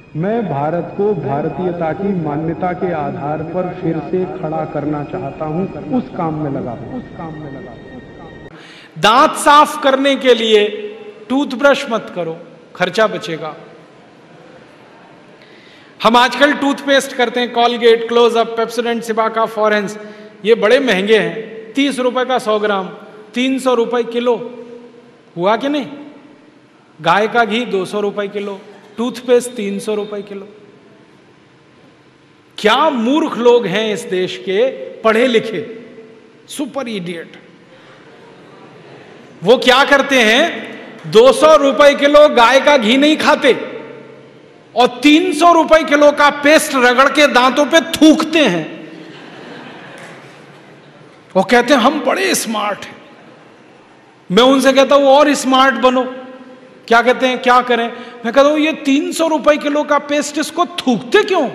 मैं भारत को भारतीयता की मान्यता के आधार पर फिर से खड़ा करना चाहता हूं, उस काम में लगा हूं। दांत साफ करने के लिए टूथब्रश मत करो, खर्चा बचेगा। हम आजकल टूथपेस्ट करते हैं, कॉलगेट, क्लोजअप, पेप्सोडेंट, सिबाका, फॉरेंस, ये बड़े महंगे हैं। 30 रुपए का 100 ग्राम, 300 रुपए किलो, हुआ कि नहीं? गाय का घी 200 रुपए किलो, टूथपेस्ट 300 रुपए किलो। क्या मूर्ख लोग हैं इस देश के, पढ़े लिखे, सुपर इडियट। वो क्या करते हैं, 200 रुपए किलो गाय का घी नहीं खाते और 300 रुपए किलो का पेस्ट रगड़ के दांतों पे थूकते हैं। वो कहते हैं हम बड़े स्मार्ट हैं। मैं उनसे कहता हूं और स्मार्ट बनो। क्या कहते हैं, क्या करें? मैं कहता हूं ये 300 रुपए किलो का पेस्ट, इसको थूकते क्यों?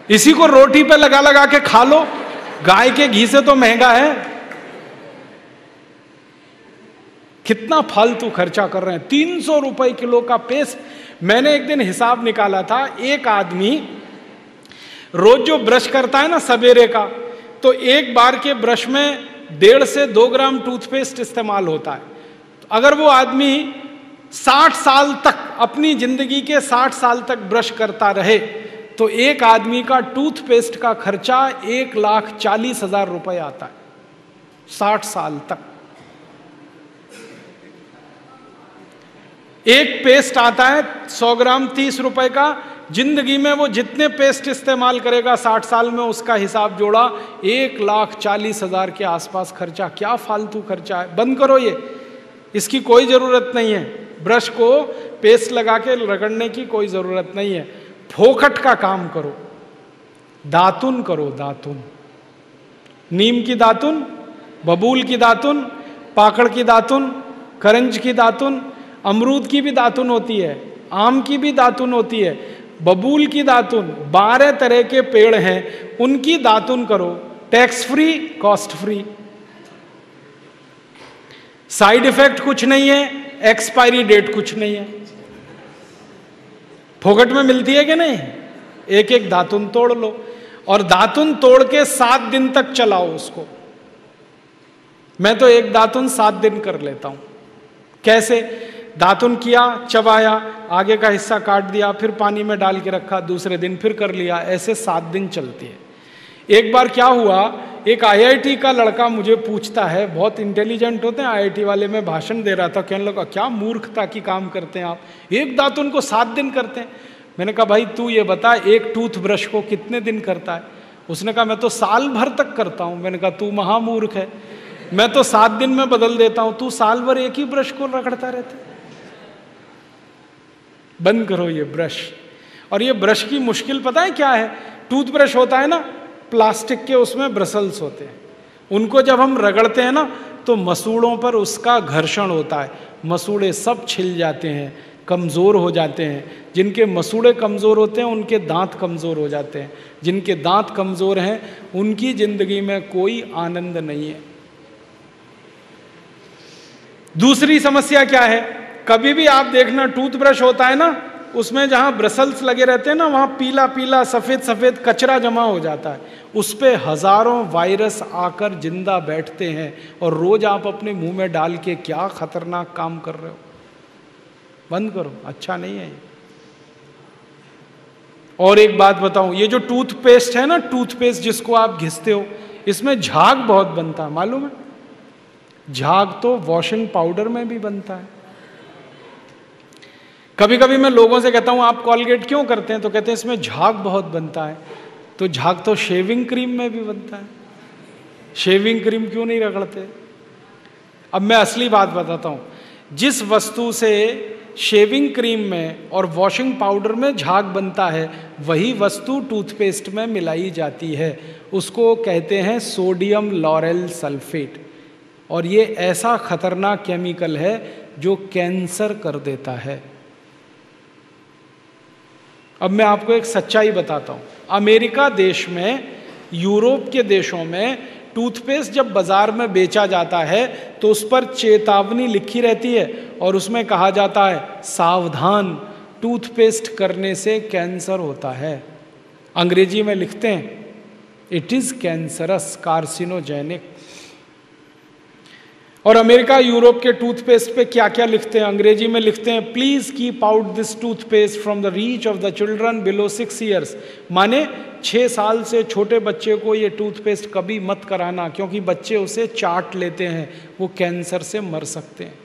इसी को रोटी पे लगा लगा के खा लो, गाय के घी से तो महंगा है। कितना फालतू खर्चा कर रहे हैं। 300 रुपए किलो का पेस्ट। मैंने एक दिन हिसाब निकाला था, एक आदमी रोज जो ब्रश करता है ना सवेरे का, तो एक बार के ब्रश में 1.5 से 2 ग्राम टूथपेस्ट इस्तेमाल होता है। तो अगर वो आदमी 60 साल तक, अपनी जिंदगी के 60 साल तक ब्रश करता रहे, तो एक आदमी का टूथपेस्ट का खर्चा 1,40,000 रुपए आता है 60 साल तक। एक पेस्ट आता है 100 ग्राम 30 रुपए का। जिंदगी में वो जितने पेस्ट इस्तेमाल करेगा 60 साल में, उसका हिसाब जोड़ा 1,40,000 के आसपास खर्चा। क्या फालतू खर्चा है, बंद करो ये, इसकी कोई जरूरत नहीं है। ब्रश को पेस्ट लगा के रगड़ने की कोई जरूरत नहीं है। फोकट का काम करो, दातुन करो, दातुन, नीम की दातुन, बबूल की दातुन, पाकड़ की दातुन, करंज की दातुन, अमरूद की भी दातुन होती है, आम की भी दातुन होती है, बबूल की दातुन, 12 तरह के पेड़ हैं, उनकी दातुन करो। Tax free, cost free, side effect कुछ नहीं है, एक्सपायरी डेट कुछ नहीं है। फोकट में मिलती है कि नहीं? एक एक दातुन तोड़ लो और दातुन तोड़ के 7 दिन तक चलाओ उसको। मैं तो एक दातुन 7 दिन कर लेता हूं। कैसे? दातुन किया, चबाया, आगे का हिस्सा काट दिया, फिर पानी में डाल के रखा, दूसरे दिन फिर कर लिया, ऐसे 7 दिन चलती है। एक बार क्या हुआ, एक IIT का लड़का मुझे पूछता है, बहुत इंटेलिजेंट होते हैं IIT वाले, मैं भाषण दे रहा था, कहने लगा क्या मूर्खता की काम करते हैं आप, एक दातुन को 7 दिन करते हैं। मैंने कहा भाई तू ये बता, एक टूथब्रश को कितने दिन करता है? उसने कहा मैं तो साल भर तक करता हूं। मैंने कहा तू महामूर्ख है, मैं तो 7 दिन में बदल देता हूं, तू साल भर एक ही ब्रश को रगड़ता रहता है। बंद करो ये ब्रश। और ये ब्रश की मुश्किल पता है क्या है? टूथब्रश होता है ना प्लास्टिक के, उसमें ब्रसल्स होते हैं, उनको जब हम रगड़ते हैं ना तो मसूड़ों पर उसका घर्षण होता है, मसूड़े सब छिल जाते हैं, कमज़ोर हो जाते हैं। जिनके मसूड़े कमज़ोर होते हैं उनके दांत कमज़ोर हो जाते हैं, जिनके दांत कमज़ोर हैं उनकी जिंदगी में कोई आनंद नहीं है। दूसरी समस्या क्या है? कभी भी आप देखना टूथब्रश होता है ना, उसमें जहां ब्रसल्स लगे रहते हैं ना, वहां पीला पीला सफेद सफेद कचरा जमा हो जाता है, उस पे हजारों वायरस आकर जिंदा बैठते हैं और रोज आप अपने मुंह में डाल के क्या खतरनाक काम कर रहे हो। बंद करो, अच्छा नहीं है ये। और एक बात बताऊं, ये जो टूथपेस्ट है ना, टूथपेस्ट जिसको आप घिसते हो, इसमें झाग बहुत बनता है, मालूम है? झाग तो वॉशिंग पाउडर में भी बनता है। कभी कभी मैं लोगों से कहता हूं आप कॉलगेट क्यों करते हैं, तो कहते हैं इसमें झाग बहुत बनता है। तो झाग तो शेविंग क्रीम में भी बनता है, शेविंग क्रीम क्यों नहीं रगड़ते? अब मैं असली बात बताता हूं, जिस वस्तु से शेविंग क्रीम में और वॉशिंग पाउडर में झाग बनता है, वही वस्तु टूथपेस्ट में मिलाई जाती है, उसको कहते हैं सोडियम लॉरेल सल्फेट। और ये ऐसा खतरनाक केमिकल है जो कैंसर कर देता है। अब मैं आपको एक सच्चाई बताता हूं। अमेरिका देश में, यूरोप के देशों में टूथपेस्ट जब बाजार में बेचा जाता है तो उस पर चेतावनी लिखी रहती है और उसमें कहा जाता है सावधान, टूथपेस्ट करने से कैंसर होता है। अंग्रेजी में लिखते हैं इट इज कैंसरस, कार्सिनोजेनिक। और अमेरिका यूरोप के टूथपेस्ट पे क्या क्या लिखते हैं? अंग्रेजी में लिखते हैं please keep out this toothpaste from the reach of the children below 6 years. माने 6 साल से छोटे बच्चे को ये टूथपेस्ट कभी मत कराना, क्योंकि बच्चे उसे चाट लेते हैं, वो कैंसर से मर सकते हैं।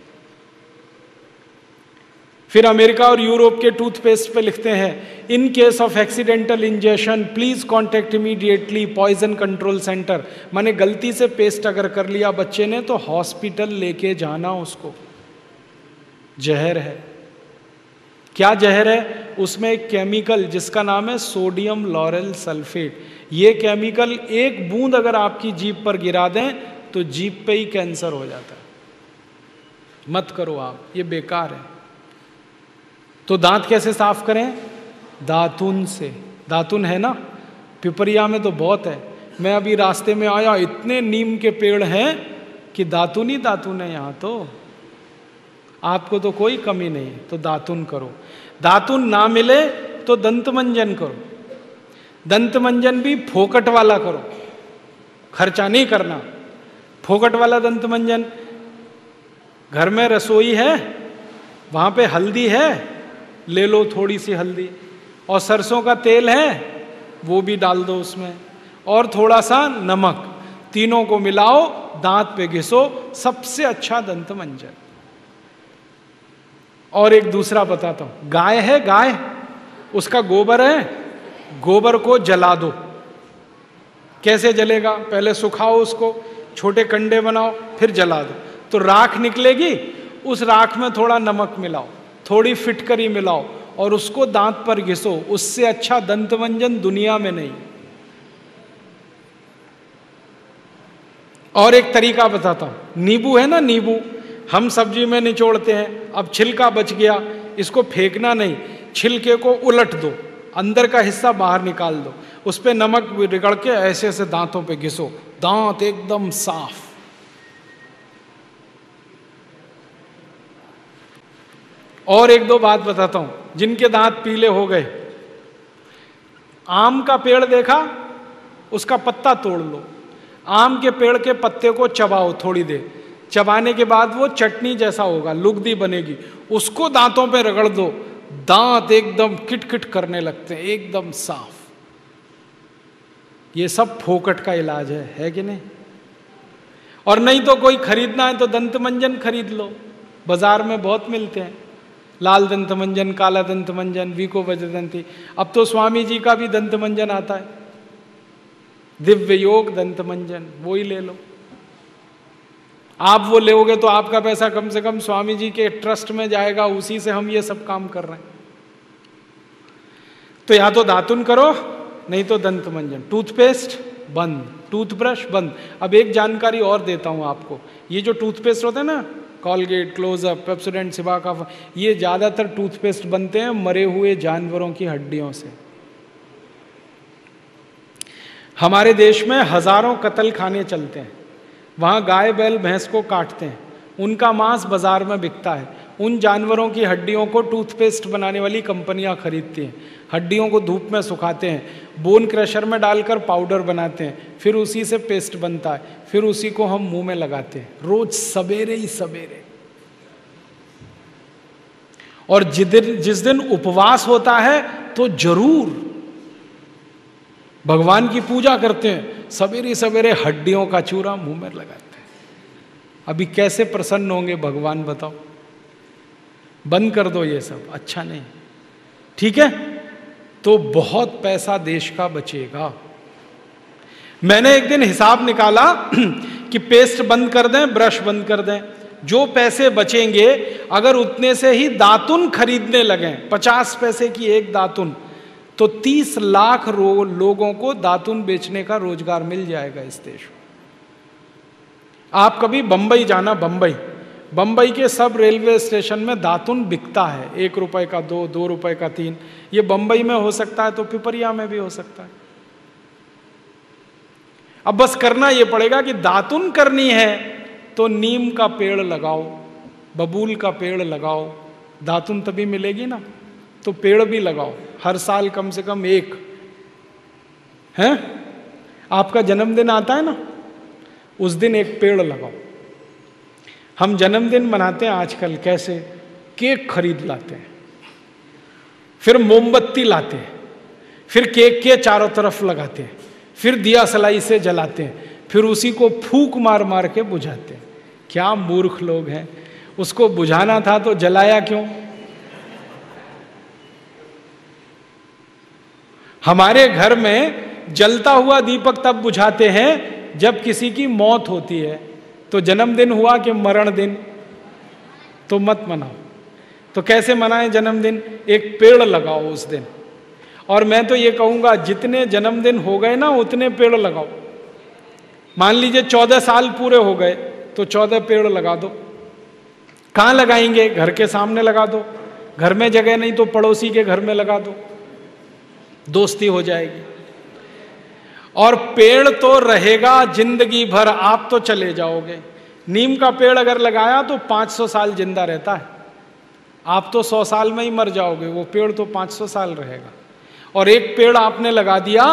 फिर अमेरिका और यूरोप के टूथपेस्ट पे लिखते हैं in case of accidental injection please contact immediately poison control centre. माने गलती से पेस्ट अगर कर लिया बच्चे ने तो हॉस्पिटल लेके जाना उसको। जहर है। क्या जहर है? उसमें एक केमिकल जिसका नाम है सोडियम लॉरेल सल्फेट। ये केमिकल एक बूंद अगर आपकी जीभ पर गिरा दें तो जीभ पे ही कैंसर हो जाता है। मत करो आप, ये बेकार है। तो दांत कैसे साफ करें? दातुन से। दातुन है ना, पिपरिया में तो बहुत है। मैं अभी रास्ते में आया, इतने नीम के पेड़ हैं कि दातुन ही दातुन है यहाँ तो। आपको तो कोई कमी नहीं, तो दातुन करो। दातुन ना मिले तो दंतमंजन करो। दंतमंजन भी फोकट वाला करो, खर्चा नहीं करना। फोकट वाला दंतमंजन, घर में रसोई है, वहां पे हल्दी है, ले लो थोड़ी सी हल्दी, और सरसों का तेल है वो भी डाल दो उसमें, और थोड़ा सा नमक, तीनों को मिलाओ, दांत पे घिसो, सबसे अच्छा दंतमंजन। और एक दूसरा बताता हूं, गाय है, गाय, उसका गोबर है, गोबर को जला दो। कैसे जलेगा? पहले सुखाओ उसको, छोटे कंडे बनाओ, फिर जला दो, तो राख निकलेगी। उस राख में थोड़ा नमक मिलाओ, थोड़ी फिटकरी मिलाओ, और उसको दांत पर घिसो। उससे अच्छा दंतमंजन दुनिया में नहीं। और एक तरीका बताता हूं, नींबू है ना, नींबू हम सब्जी में निचोड़ते हैं। अब छिलका बच गया, इसको फेंकना नहीं, छिलके को उलट दो, अंदर का हिस्सा बाहर निकाल दो, उस पर नमक रगड़ के ऐसे ऐसे दांतों पे घिसो, दांत एकदम साफ। और एक दो बात बताता हूं, जिनके दांत पीले हो गए, आम का पेड़ देखा, उसका पत्ता तोड़ लो, आम के पेड़ के पत्ते को चबाओ थोड़ी देर, चबाने के बाद वो चटनी जैसा होगा, लुगदी बनेगी, उसको दांतों पे रगड़ दो, दांत एकदम किटकिट करने लगते हैं, एकदम साफ। ये सब फोकट का इलाज है कि नहीं? और नहीं तो कोई खरीदना है तो दंतमंजन खरीद लो, बाजार में बहुत मिलते हैं, लाल दंतमंजन, काला दंतमंजन, वीको वज्रदंती। अब तो स्वामी जी का भी दंतमंजन आता है, दिव्य योग दंतमंजन, वो ही ले लो। आप वो लोगे तो आपका पैसा कम से कम स्वामी जी के ट्रस्ट में जाएगा, उसी से हम ये सब काम कर रहे हैं। तो या तो दातुन करो, नहीं तो दंतमंजन। टूथपेस्ट बंद, टूथब्रश बंद। अब एक जानकारी और देता हूं आपको, ये जो टूथपेस्ट होते हैं ना, कॉलगेट, क्लोजअप, पेप्सोडेंट, सिबाका, ये ज्यादातर टूथपेस्ट बनते हैं मरे हुए जानवरों की हड्डियों से। हमारे देश में हजारों कत्ल खाने चलते हैं, वहां गाय बैल भैंस को काटते हैं, उनका मांस बाजार में बिकता है। उन जानवरों की हड्डियों को टूथपेस्ट बनाने वाली कंपनियां खरीदती हैं, हड्डियों को धूप में सुखाते हैं, बोन क्रशर में डालकर पाउडर बनाते हैं, फिर उसी से पेस्ट बनता है, फिर उसी को हम मुंह में लगाते हैं रोज सवेरे ही सवेरे। और जिस दिन उपवास होता है तो जरूर भगवान की पूजा करते हैं, सवेरे सवेरे हड्डियों का चूरा मुंह में लगाते हैं। अभी कैसे प्रसन्न होंगे भगवान बताओ? बंद कर दो ये सब, अच्छा नहीं, ठीक है? तो बहुत पैसा देश का बचेगा। मैंने एक दिन हिसाब निकाला कि पेस्ट बंद कर दें, ब्रश बंद कर दें, जो पैसे बचेंगे अगर उतने से ही दातुन खरीदने लगें, 50 पैसे की एक दातुन, तो 30 लाख लोगों को दातुन बेचने का रोजगार मिल जाएगा इस देश में। आप कभी बंबई जाना, बंबई के सब रेलवे स्टेशन में दातुन बिकता है, 1 रुपए का 2, 2 रुपए का 3। ये बंबई में हो सकता है तो पिपरिया में भी हो सकता है। अब बस करना ये पड़ेगा कि दातुन करनी है तो नीम का पेड़ लगाओ, बबूल का पेड़ लगाओ, दातुन तभी मिलेगी ना। तो पेड़ भी लगाओ, हर साल कम से कम एक। है आपका जन्मदिन आता है ना, उस दिन एक पेड़ लगाओ। हम जन्मदिन मनाते हैं आजकल कैसे, केक खरीद लाते हैं, फिर मोमबत्ती लाते हैं, फिर केक के चारों तरफ लगाते हैं, फिर दिया सलाई से जलाते हैं, फिर उसी को फूंक मार मार के बुझाते हैं। क्या मूर्ख लोग हैं। उसको बुझाना था तो जलाया क्यों। हमारे घर में जलता हुआ दीपक तब बुझाते हैं जब किसी की मौत होती है। तो जन्मदिन हुआ कि मरण दिन, तो मत मनाओ। तो कैसे मनाएं जन्मदिन, एक पेड़ लगाओ उस दिन। और मैं तो ये कहूंगा जितने जन्मदिन हो गए ना उतने पेड़ लगाओ। मान लीजिए 14 साल पूरे हो गए तो 14 पेड़ लगा दो। कहाँ लगाएंगे, घर के सामने लगा दो, घर में जगह नहीं तो पड़ोसी के घर में लगा दो, दोस्ती हो जाएगी। और पेड़ तो रहेगा जिंदगी भर, आप तो चले जाओगे। नीम का पेड़ अगर लगाया तो 500 साल जिंदा रहता है, आप तो 100 साल में ही मर जाओगे, वो पेड़ तो 500 साल रहेगा। और एक पेड़ आपने लगा दिया,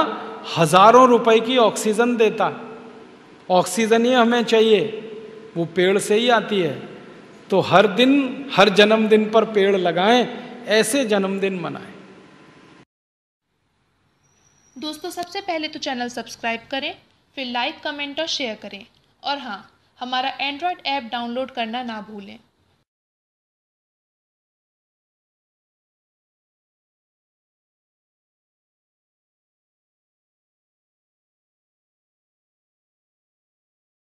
हजारों रुपए की ऑक्सीजन देता। ऑक्सीजन ही हमें चाहिए, वो पेड़ से ही आती है। तो हर दिन, हर जन्मदिन पर पेड़ लगाएं, ऐसे जन्मदिन मनाएं। दोस्तों, सबसे पहले तो चैनल सब्सक्राइब करें, फिर लाइक, कमेंट और शेयर करें। और हाँ, हमारा एंड्रॉयड ऐप डाउनलोड करना ना भूलें।